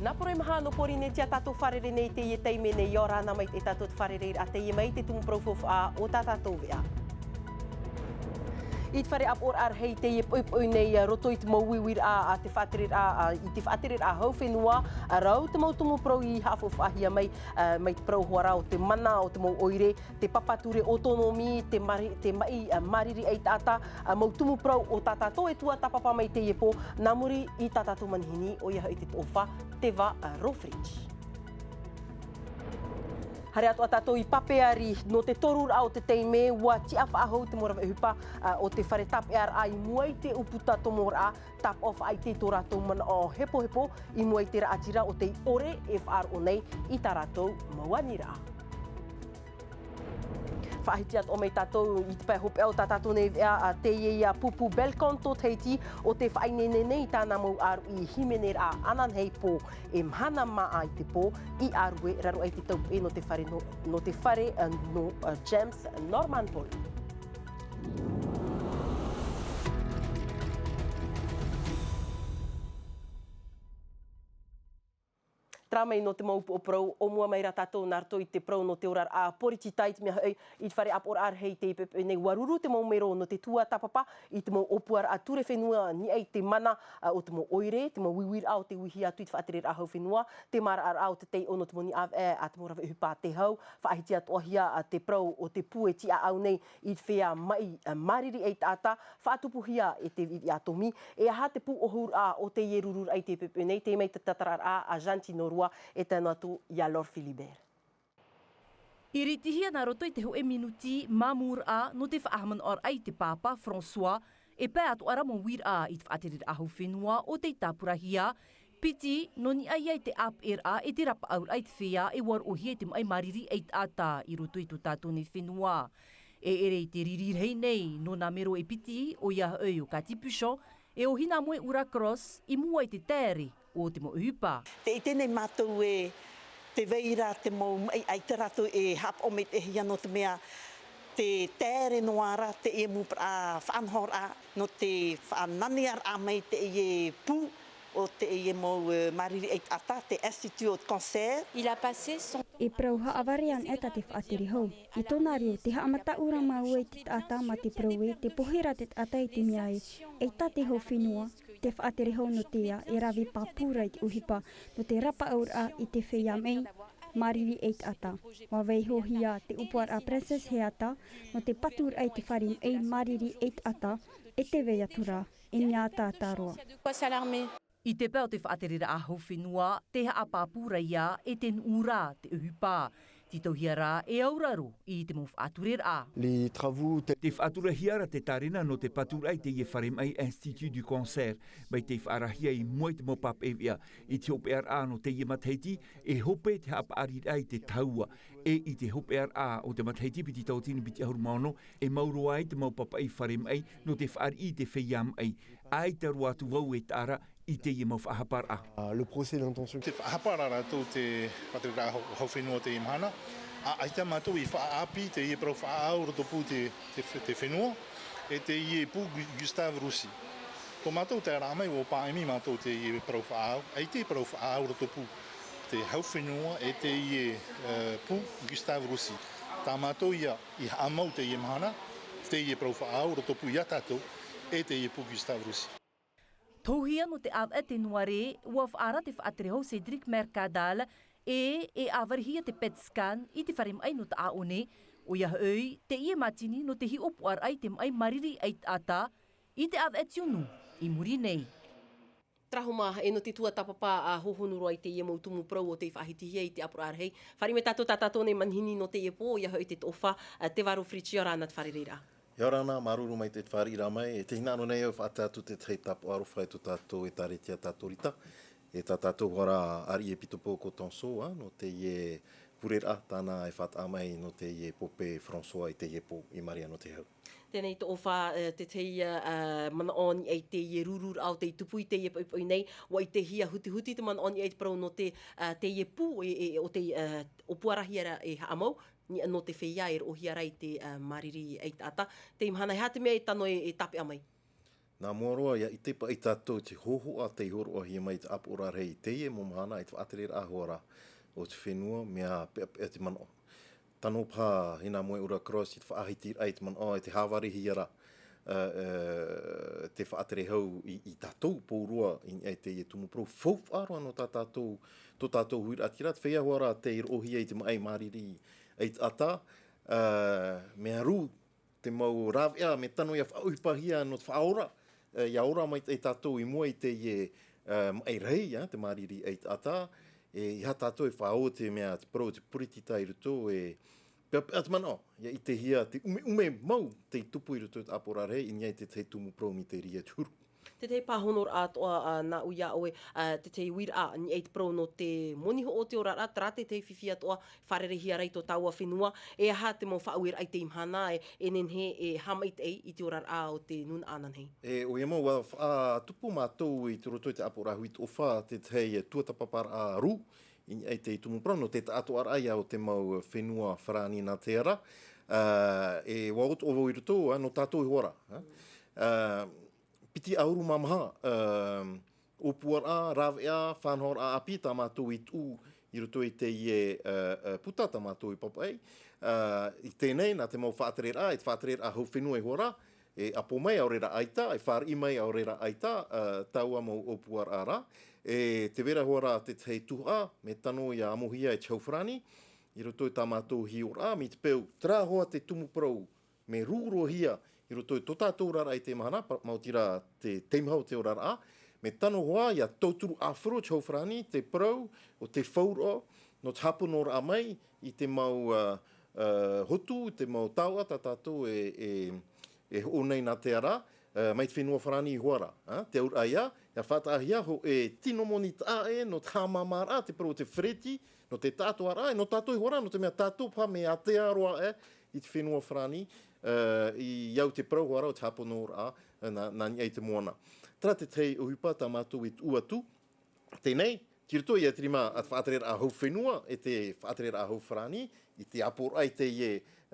Nā pore mahano pori ne tia tātou wharere nei te i teime nei i orana mai te tātou wharere a te i mai te tumu profof a o tā tātou vea. I te whare apor ar hei te i pui nei roto i te mauiwir a te whaterer i te whaterer a hauwhenua a rau te mautumu prau i hafof ahia mai mai te prau hoara o te mana o te mau oire, te papature autonomi, te mai mariri ei tata, mautumu prau o tā tātou e tua tapapa mai te i po, nā muri i tā tātou manihini o iha i te tofa te wa rofridge. Hare atu a tātou i papeari no te torur au te teime ua tia whaahau te morawa hupa o te whare tapear a i muai te uputa tomora tap off ai te tō rātou mana o hepo hepo i muai te raatira o te ore e whaar o nei i tā rātou mauanira. Whahiti atu o mei tātou i te pai hope au tā tātou nei a te ia pupu belkon tō teiti o te whainene nei tāna mau aru i himener a anan hei pō e mahana maa i te pō i arue raro ai te tau e no te whare no James Norman Poli. Tramei no te maupu o prau, o mua mai rā tātou nārto i te prau no te orar a poriti tai te mea hei i te whare apor ar hei te pepe nei waruru te mau mero no te tua tapapa i te mau opuar a ture whenua ni ei te mana o te mau oire, te mau wiwir au te wihi atu i te whaaterer a hau whenua, te mara ar au te tei ono te moni av a te morawa hupa te hau, whaahiti atu ohia a te prau o te pue ti a au nei i te whea mai mariri ei tāta, whaatupuhia e te vivi atomi, e aha te pu ohur a o te ierurur ei te pepe nei, te mei te tatarar a Janti Norua, e tēnā atu i a Lord Philibert. I ritihia nā roto i te hoe minuti mamur a no te whaahaman or ai te papa, François, e pē atu ara mo wir a i te whaaterir ahu whenua o te tāpurahia, piti no ni ai te éperēra e te rapa aur ai te whea e war ohia te mai mariri ei tāta i roto i tu tātou nei whenua. E ere i te ririrhei nei no nā mero e piti o ia oi o Katipuso, e o hina moe ura cross i mua i te tēri o te mo uhupa. Te i tēnei mātou e te veira te mau ai te rato e hap o me te hia no te mea te tēre no ara te e mu a whaanhor a no te whaanani ar a mai te e pū o te e mau mariri ei ata, te Institut de Cancer. Il a passé son... E prau haawarian eta te whaatiri hou. I tōna rio, te haamata ura mau e te ata ma te prau e, te pohira te ata i te mea e tate hou whenua, te whaatiri hou no tea, e rawi pāpura i te uhipa, no te rapa aura i te whea mei, mariri ei ata. Wa wei hohia te upuar a Princess Heata, no te patur ai te wharim ei mariri ei ata, e te wea tura, e ngā tātāroa. I te pēo te whaaterira a hau whenua, te haa pāpura ia e ten ura te uhupa. Tito hiara e auraro i te mo whaaturera. Te whaatura hiara te tarina no te patura i te ie wharemai Institut du Cancer, mai te whaarahia i moi te mo papewia i te éperēra no te ie matheiti, e hope te hapa arira i te taua, e i te éperēra o te matheiti piti tautini piti ahurumano, e mauro ai te mo papai wharemai no te whaari i te wheiam ai. Ai te ruatu wau e tāra i te ie mau whahapara. Le procès d'intention. Te whahapara rātou te whaterera hau whenua te mahana. Ai te mātou i whaapi te ie prau whaau rotopu te whenua e te ie pū Gustave Roussy. Ko mātou te rāmai o pāemi mātou te ie prau whaau. Ai te prau whaau rotopu te hau whenua e te ie pū Gustave Roussy. Tā mātou ia i haamau te ie mahana, te ie prau whaau rotopu ia tātou e te ie pū Gustave Roussy. Tauhia no te awa te nuare, ua whaara te whaaterehau Cedric Mercadal e awarihia te PET scan i te wharem ai no te aone, o ia hoi te ie matini no te hi opuar ai te mai mariri ai ata i te awa etionu i muri nei. Trahoma e no te tua tapapa a hohonuro ai te ie mautumu prau o te whahitihia i te apura arhei. Wharime tātou nei manhini no te ie pō, ia hoi te tofa, te waro friti o rāna te wharereira. Ia rana, maruru mai te wharira mai, e te hinano nei au whaatatu te tei tapu arowhai to tātou e taretia tātorita. E tā tātou hora ari e pitopo ko tonso, no te ie purera tāna e whaata mai no te ie pope François i te ie po i Maria no te hau. Tēnei te ofa te tei mana oni ei te ie rurur au te tupui te ie pui nei, wa i te hia huti te mana oni ei te parau no te ie pū o te opuarahiara e haamau, no te whea e o hiarai te mariri ei tata. Te imahana, hea te mea e tano e tape amai? Nā moroa ia i te pa i tātou te hoho a te horo a hia mai te apora rei te e mo mahana i te whaaterera ahora o te whenua mea pea te mano. Tano pā hina moe ura cross i te whaahiti ai te mano i te hawari hiara te whaatere hau i tātou pōrua i te e tumu pro fof aroa no tātou tō tātou huira atira te whea hoara te i rohia i te mai mariri i te ata mea ru te mau rawea me tano ia whaauhipahia no te whaora ia ora mai te tātou i mua i te mai rei te mariri i te ata ia tātou e whao te mea te pro te puritita i ruto pea te mana ia i te hia te ume mau te tupu i ruto te apora rei i niai te tumu pro mi te ria turu. Te te pāhonor atoa nā uia oe te te wira ni eit pro no te moniho o te ora tra te whiwhi atoa wharerehi rei tō taua whenua e aha te mau whaauira ai te imhana e nenhe e hamait ei i te ora o te nuna ananhei. O ia mau tupu mātou i te roto i te apora hui o wha te tei tuatapapara a ru i te tumu prano te ato arai o te mau whenua wharani nā te ara e waot o i roto no tātou i hora. Piti auru maha o puara rawea whanhor a api tā mātou i tū i roto i te puta tā mātou i papai i tēnei nā te mau whaaterera i te whaaterera hau whenua i hora e apo mai au rera aita e whāri mai au rera aita taua mau o puara ara e te vera hora te tei tuha me tano i a amohia e chauwhrani i roto i tā mātou hi ora mi te peu tra hoa te tumu prau me rūrohia i roto i tō tātou rara i te mahana, mautira te teimhau te orara a, me tano hoa ia tauturu awhiro chauwhrani, te prau o te whauro, no te hapuno ra mai i te mau hotu, te mau taua, tā tātou e ho nei nā te ara, mai te whenua wharani i huara. Te aur aia, ia whatahia ho e tino moni tā no te hamamara, te prau te whreti, no te tātou ara, no tātou i huara, no te mea tātou pa me Aotearoa i te whenua wharani, i iau te prau hoara o te hapono ra nā niai te moana. Tra te tei uhipa tā mātou i uatu. Tēnei, ki roto i atrima at whaaterera a hau whenua e te whaaterera a hau wharani i te apora i te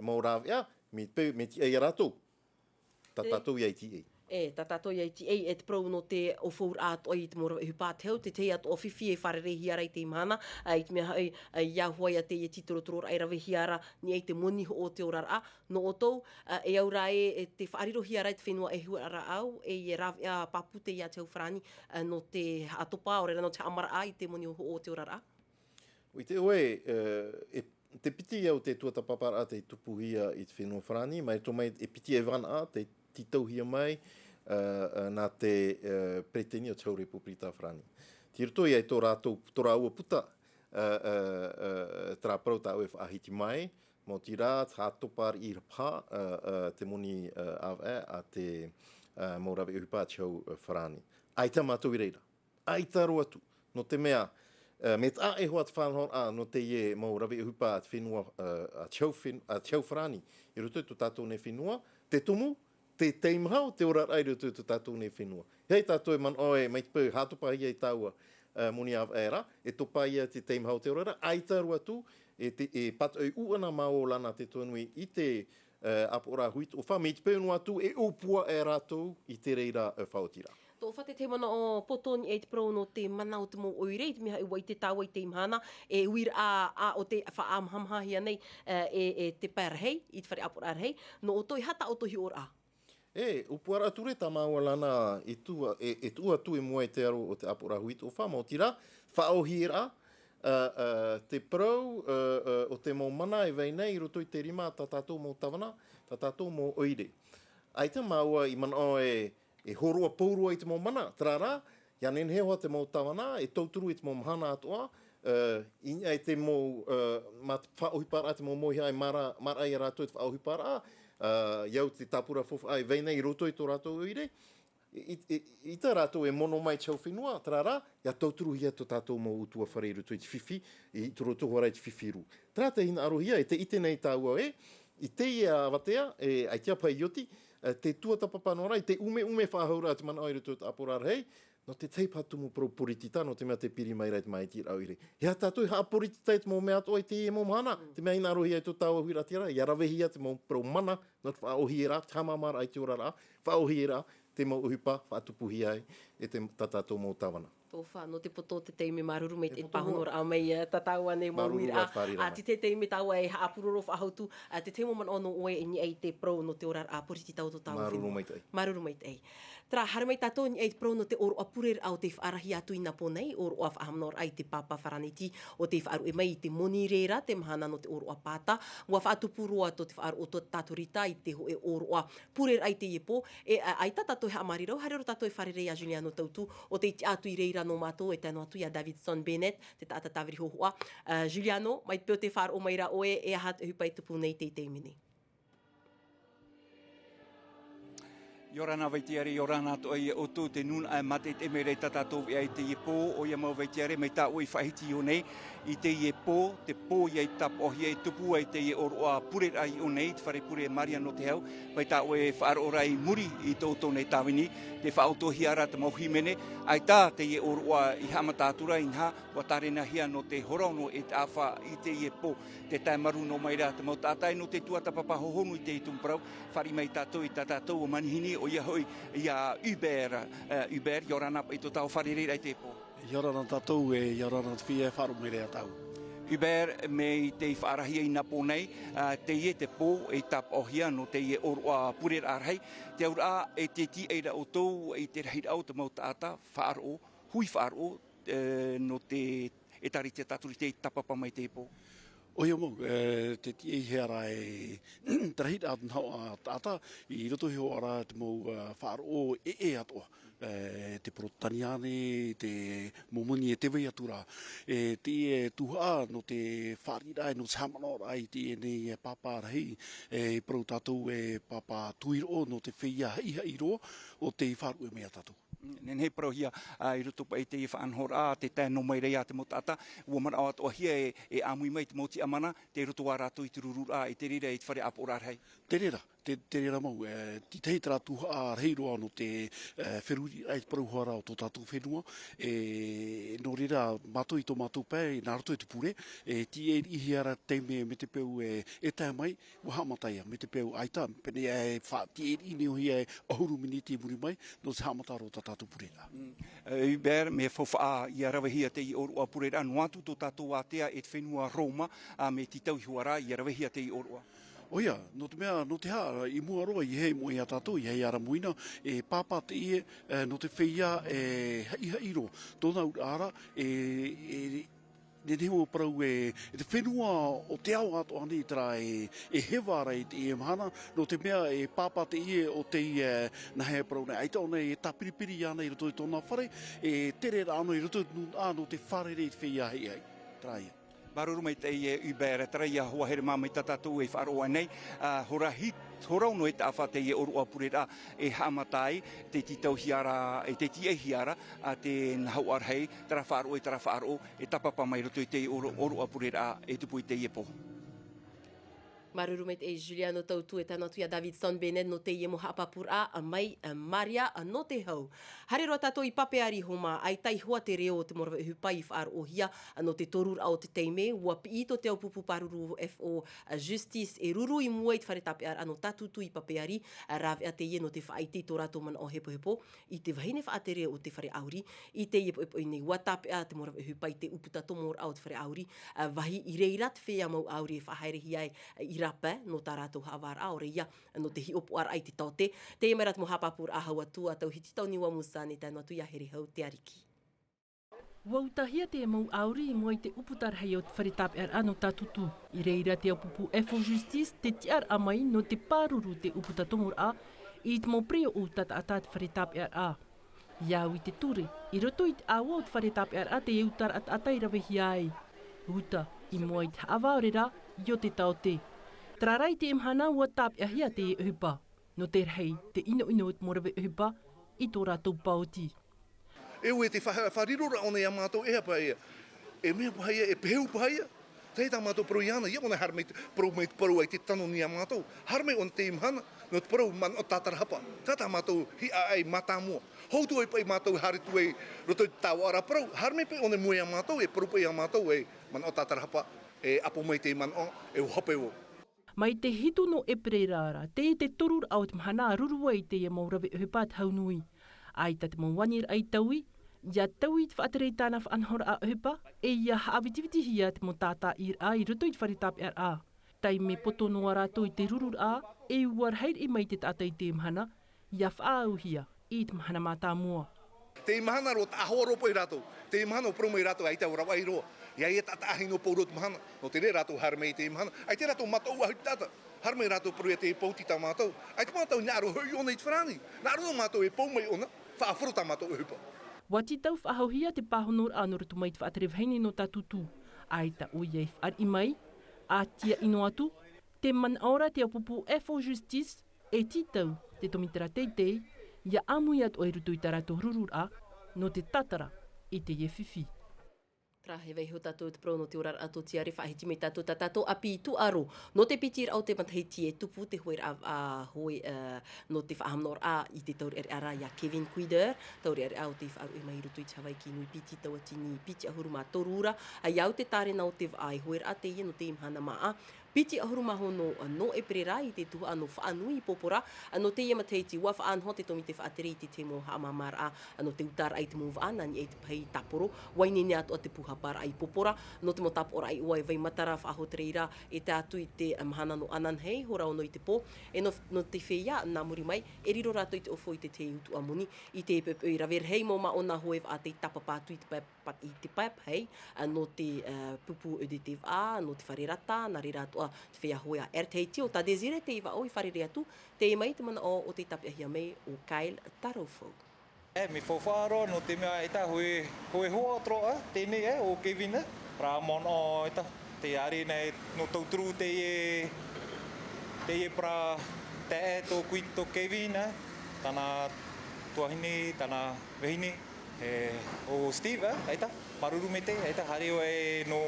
mau rawea me ti ei ratou. Tā tātou i ti ei. Tā tātou i ti ei e te prau no te o whaur atoa i te mora e hupa te hau, te tei atoa whiwhi e wharerehi ara i te imhana, i te mea iahuai a te e titorotoro ai rawehi ara ni ei te moniho o te orara no o tau, e aura e te whaarirohi ara i te whenua e huara au, e rawea papute i a te hauwhrani no te atopa o rera no te amara a i te moniho o te orara. I te oe, te piti au te tuatapapara te tupuhia i te whenua whrani, mai tō mai e piti e wana te titauhia mai nā te preteni o Tau Republita Whrani. Ti roto i ai tō rātou tora ua puta tra parau tā ue whaahiti mai, mō ti rā tā topar i rapa te moni a te maurawe uhipa Tau Whrani. Aita mātou i reira, aita roatu, no te mea, me tā e hoa te whanhor no te ie maurawe uhipa te whenua a Tau Whrani. I roto i tō tātou ne whenua, te tumu, te teimhau te ora ai roto tu tātou nei whenua. Hei tātou e man oe, mai te pau, hātopa ia i tāua moni éperēra, e topa ia te teimhau te ora, aita rua tu, e pat oi uana mao lana te tuanui i te apora huit, o wha, mai te pau noa tu, e upua e rātou i te reira whaotira. Tō whate te mana o potoni e te prau no te mana o te mo oirei, te miha ua i te tāua i te imhana, e uir a o te whaamhamhahia nei e te pērahei, i te whare apora arhei, no o toi hata o tohi ora. Upuara ture tā maua lana e tua tu e mua i te aro o te apora huit o wha, mō tira, whaohira, te prau o te mau mana e vei nei, roto i te rima, tā tātou mō tawana, tā tātou mō oire. Ai te maua i mana o e horoa paurua i te mau mana, trara, ia nen hehoa te mau tawana, e tauturu i te mau mahana atoa, i te mau whaohipara, te mau mohi ai mara ai rato i te whaohipara, iau te tapura fofa ai vei nei roto i tō rātou uire, i tā rātou e mono mai chau whenua, trara, ia tauturu hia tō tātou mō utua whare roto i te whiwhi, i tō roto hora i te whiwhiru. Trā te hina arohia, e te ite nei tāua i te ia watea, ai tia pai ioti, te tuatapapanoara, i te ume whahaura te mana ai roto i te apora rei, no te teipatumu pro puritita, no te mea te piri mai reit mai tira au ire. Hea tātou haa puritita e te mō mea toa te e mō mahana, te mea ina rohi ai tō tāua huira tira, ia rawehia te mō pro mana, no te whaohi e rā, te hamamara ai te ora rā, whaohi e rā, te mō uhipa, whaatupuhi ai, e te tātou mō tawana. Tō wha, no te poto te teime maruru me te pahonora a mei tatau ane mō wira. Te teime tau e haapuroro whahautu, te te moman ono oe e ni ei te pro no te ora a poriti tau tō tau whenua. Maruru mai tei. Maruru mai tei. Tra, hara mai tātou ni ei pro no te oro a purer au te whaarahi atu ina pōnei, oro a whahamnor ai te papa wharaniti, o te whaaru e mai te monirera, te mahana no te oro a pāta, ua whaatupurua to te whaaru o tō tātorita i te ho e oro a purer ai te iepo, e ai tātou he amarirau, harero tātou e wharerei a Juliano tautu, o te iti atu i reira no mātou, e tēnu atu i a Davidson Bennett, te tāta tāwiri hohoa. Juliano, mai peo te whaaru o mai ra oe, e aha hupai tupu nei te teimini. Yorana vaitiare, yorana to ai o tō te nun ai mate te mere tatatou i ai te iepo, o ia mau vaitiare, mai tā oi whahiti o nei, i te iepo, te pō i ai tap o hi ai tupu ai te ie oroa purer ai o nei, te whare pure Maria no te hau, mai tā oi whaarorai muri i tō nei tāwini, te whaotohi ara te mau himene, ai tā te ie oroa i hamatātura i nha, wa tarena hia no te horauno e te awha i te iepo, te taimaru no mai rā, te mau tātai no te tuata papa hohonu i te itumprau, whari mai tātou i tātou o manihini, o ia hoi i a éperēra, yorana i tō tau wharerei ai te po. Yorana tātou e yorana te whia wharu mere a tau. Éperēra me i te whaarahia i napo nei, te ie te pō e tap ohia no te ie oroa purer arhei, te aura e te ti eira o tōu i te rahir au te mau tāta, whaaro, hui whaaro, no te e tari te taturi te tapapa mai te pō. Oia mo, te ti ei heara e trahit at nau a tata, i roto heo ara te mau whaaro e atoa. Te protaniane, te momoni e te wei atura. Te tuha no te whaarirai no samanora ai te nei papa rahi. Pro tātou e papa tuiro no te whia hei ro o te whaaro e mea tātou. Nen he parohia i roto pa i te whaanhora te tēno mai rei a te motata, ua mana o hia e amui mai te moti amana, te roto wā rātou i te rurura i te rira i te whare aporar hei. Te rera mau, ti teitra tuha reiroa no te wheruri ai parauhara o tō tātou whenua, no rira mato i tō matou pē, nā rato e te pure, ti e ihiara teime me te peu e tā mai, waha mataia, me te peu aita, pene ti e ini o hia ahuru miniti e muri mai, no se hamataro o tātou purera. Éperēra me whawha i a rawahia te i orua purera, no atu tō tātou atea e te whenua Roma, me titau i huara i a rawahia te i orua. Oia, no te mea, no te haa, i mua roa i hei mo i a tātou, i hei ara muina, e pāpā te ie, no te whia, hei ro, tōna ura ara, ne neho parau te whenua o te ao ato ani tera e hewara i te mahana, no te mea e pāpā te ie o te na hea parau nei, aita o nei e tapiripiri ana i roto i tōna whare, tere rāno i roto no te whare rei te whia hei ai, tera ia. Maruru mai te ie éperēra, tera ia hoa here mā mai tātou e whaaroa nei, horau no e te awha te ie orua purera e hamatai, te titau hiara, te ti e hiara, te nahau arhei, tera whaaro, e tapapa mai roto i te orua purera e tupu i te ie po. Maruru mai te Juliano tautu e tana tuia Davidson Bennett no te ie moha apapura a mai Maria no te hau. Hareroa tātou i papeari homa ai tai hua te reo te morawa hupai i whaaro ohia no te torura o te teime ua pi to te au pupu paruru FO Justice e ruru i mua i te whare tapear ano tatutu i papeari rave a te ie no te whaiti tō rātou mana o hepo i te wahine whaate reo o te whare auri i te ie i nei ua tapea te morawa hupai te uputa to mora au te whare auri wahi i reira te whea mau auri e whahaerehi ai i rapa no tā rātou hawara o reia no te hi opo ar ai te taute. Te imerat mo hapapur ahau atu a tau hiti tau niwa musane tēnu atu ia here hau te ariki. Wautahia te mau auri i mua i te uputar hei o te wharetape ar ano tātutu. I reira te aupupu FO Justice te tiar amai no te pāruru te uputa tomor a i te mau preo o tata ata te wharetape ar a. Iau i te ture, i roto i te awa o te wharetape ar a te eutar at ata i rawehi ai. Uta, i mua i te hawaorera i o te taute. Trarai te imhana ua tāpia hia te uhupa. No te rei, te ino te morawe uhupa i tō rātou pauti. E te wharirora o nei a mātou e hapa ea. E mea pahaia, e peheu pahaia. Tei tā mātou pro iana, ia ona harmei pro mei te paru ai te tano ni a mātou. Harmei on te imhana, no te pro man o tatarahapa. Tata mātou hi ai matamua. Houtu e pai mātou haritu e roto i tāu ara pro. Harme pe one moe a mātou e propo i a mātou e man o tatarahapa e apo mai te man o e hope o. Mai te hitu no éperēra, te torur au te mahana rurua i te ia maurawe uhepat haunui. Ai ta te mawani ai taui, ia taui te whaaterei tāna whaanhora a uhepa, e ia haawitiviti hia te mo tātā ir a i ruto i te wharitap ar a. Tai me poto noa rātou i te rurur a, e uar heir i mai te tata i te mahana, ia whaau hia i te mahana mātā mua. Te mahana ro ta ahoa ropo i rātou, te mahana o promo i rātou ai te ora wai roa. Ia e tata ahi no pauro te mahana, no te re rātou harmei te mahana. Ai te rātou matou ahu tata, harmei rātou paru te pauti tā mātou. Ai te mātou ngāro hui ona i te whrani. Ngāro no mātou e paumai ona, whaafuru tā mātou uhupa. Wati tau whahauhia te pāhonor anora tu mai te whaaterewhaini no tātutu. Ai ta ui e whaar i mai, a tia ino atu, te man ora te apupu F.O. Justice, e titau te tomitera teitei, ia amui atu ai rutu i tā rātou rurur a, no te tatara i te ie whiwhi. He wei ho tātou te pro no te ora ato tiare whahiti me tātou tātou api tu aro. No te pitir au te matahiti e tupu te hoer hoi no te whahamnor a i te tauri ara ia Kevin Quider. Tauri au te whaaru e mai rutu i tawai ki nui piti tau atini piti ahuru mā torura. Ai au te tāre nau te ai hoer a te ia no te imhana maa. Piti ahuru maho no éperēra i te tuha ano whaanui i popora. Ano te ia mateiti ua whaanho te tomi te whaateri i te te mo haamamar a. Ano te utara ai te mo waanani e te pai taporo. Wainene atu a te puhapara ai popora. No te mo tapora ai ua e vai matara whaahotereira e te atu i te mahana no anan hei, hora ono i te po. E no te whea nā muri mai, e riro rātou i te ofo i te te utu amuni. I te éperēra ver hei mo ma o nā hoev a te tapapātu i te pap hei. No te pupu editive a, no te wharerata, nā re rātou te whea hoea erteiti o tā desire te iwa o i wharere atu, te mai te mana o te tapiahia mei o Kyle Tarofo. Me whawharo no te mea eta hoe hoa troa, tēnei o Kevin, rā mon o eta, te ari nei no tauturu te pra te e tō kuito Kevin, tāna tuahine, tāna wehine, o Steve, eta, maruru me te, eta, hareo e no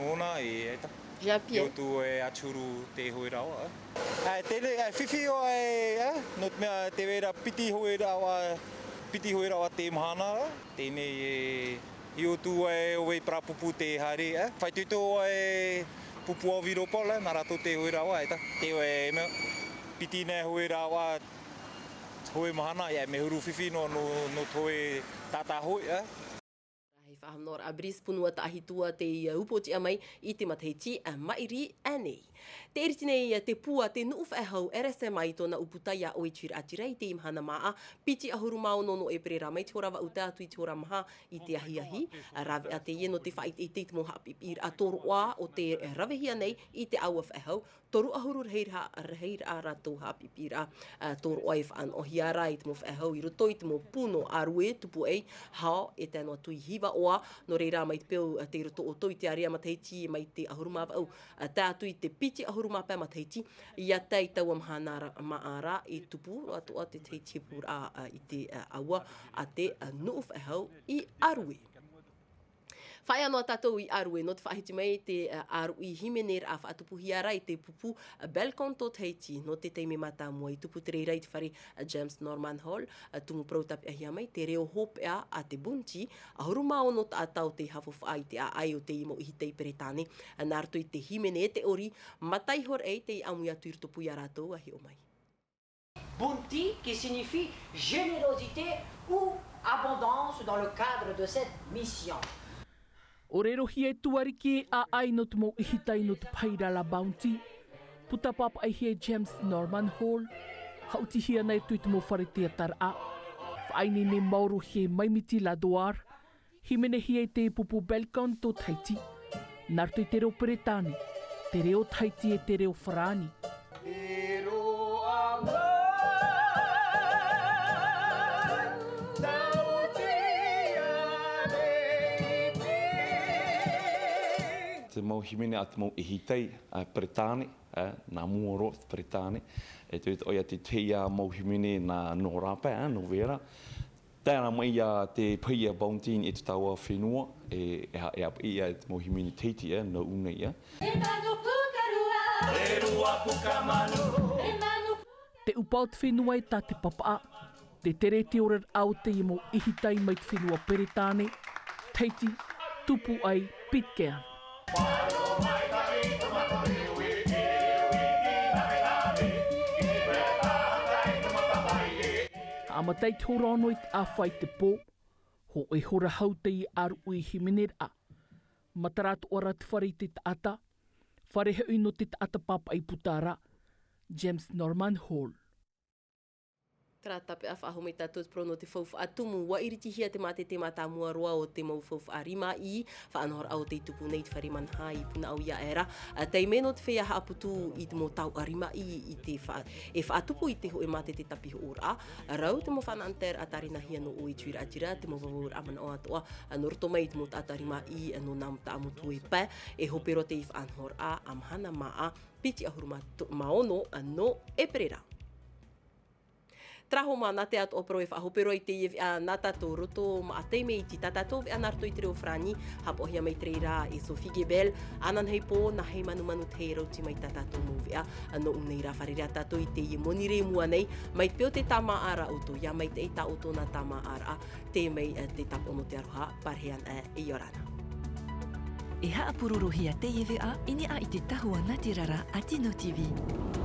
ona e eta. Yo tu e achuru te hoi rawa. Tēnei, whiwhi o no te mea te wera piti hoi rawa te mahana. Tēnei yo tu o wei prapupu te hare. Whai tuto e pupu au viropola, nā rato te hoi rawa. Te o mea piti ne hoi rawa hoi mahana. Me huru whiwhi no toi tata hoi. Whahamnor a bris punua ta ahitua te upoti amai i te matahiti a mairi anei. Te eritinei te pua te nuu whaehau RSM ai tōna uputaia o i tūra atirei te imhana maa. Piti ahuru mao no éperēra mai te horawa uta atu i te hora maha i te ahiahi. Rawe a te ieno te whait i te mo hapipir a toroa o te rawehia nei i te aua whaehau. Toru ahuru reira a rato hapipir a toroa e whaan o hiara i te mo whaehau i roto i te mo puno a rue tupu ei hao e te anō tui hiva oa. No reira mai te peo te roto o toi te area matahiti mai te ahuru mawa au. Tā atu i te piti ahuru mapa matahiti. Ia tei tau amhana maara i tupu atu a te teiti pura i te aua a te nuu whaehau i arue. Whai anō tātou i arue, no te whahiti mai te arui himener a whaatupuhiara i te pupu balcon tō teiti, no te teime mata mua i tupu te reira i te whare James Norman Hall, tumu prautapi ahia mai, te reo hopea a te bunti, a horu mao no tātau te hawhawhai te a ai o te imo i hitei peretane, nārto i te himene te ori, matai hor ei te amui atu i rotopu i a rātou ahi o mai. Bounty, qui signifie générosité ou abondance dans le cadre de cette mission. O rerohi e tuariki a ai no te mo ihitai no te pairala bounty. Puta papa ai he James Norman Hall. Hautihia nei tui te mo wharetea tar a. Whaini ne mauro he maimiti la doar. Himene hi e te pupu balcon to Tahiti. Narto i te reo peretane. Te reo Tahiti e te reo wharani. Te mau himene a te mau ihitei peretane, nā muoro peretane. E te oia te teia mau himene nā norapa, no vera. Tēnā mai a te paia bounty e te taua whenua, e api ia te mau himene teiti, no una ia. Te upaut whenua e tā te papaa, te tere te orar au te i mo ihitai mai te whenua peretāne, teiti, tupu ai, pitkean. Amatai te hora anō i te āwhai te pō, ho e hora hau te i aru ui himenera a. Mataratu ora te whare i te taata, whare he uino te taata papa i putara, James Norman Hall. Tratape a whaho mai tātou pro no te whauwha atumu. Wa iritihia te mate te mata mua roa o te mau whauwha rima i whaanahor au te tupu nei te whare manha i puna au ia era. Tei meno te whea haaputu i te mo tau arima i te whaatupu i te ho e mate te tapiho ora. Rau te mo whananter a tarina hia no o i tuira atira, te mo wawawar amana o atoa. Noroto mai te mo tata rima i no nam ta amutu e pē. E hopero te i whaanahor a mahana maa piti ahuruma maono no éperēra. Traho mā nā te ato opero e whahopero i te iwi a nā tātou roto ma a teime i ti tātou e anarto i te reo frani hapo hia mai trera e Sophie Gebel anan hei pō na hei manu te hei rauti mai tātou mō vea no unei rā wharerea tātou i te i monire mua nei mai te peo te tāma ara auto ia mai te eita auto nā tāma ara te mei te tapono te aroha parhean e Yorana. E haa pururuhia te iwi a ini a i te tahua Natirara a Tino TV.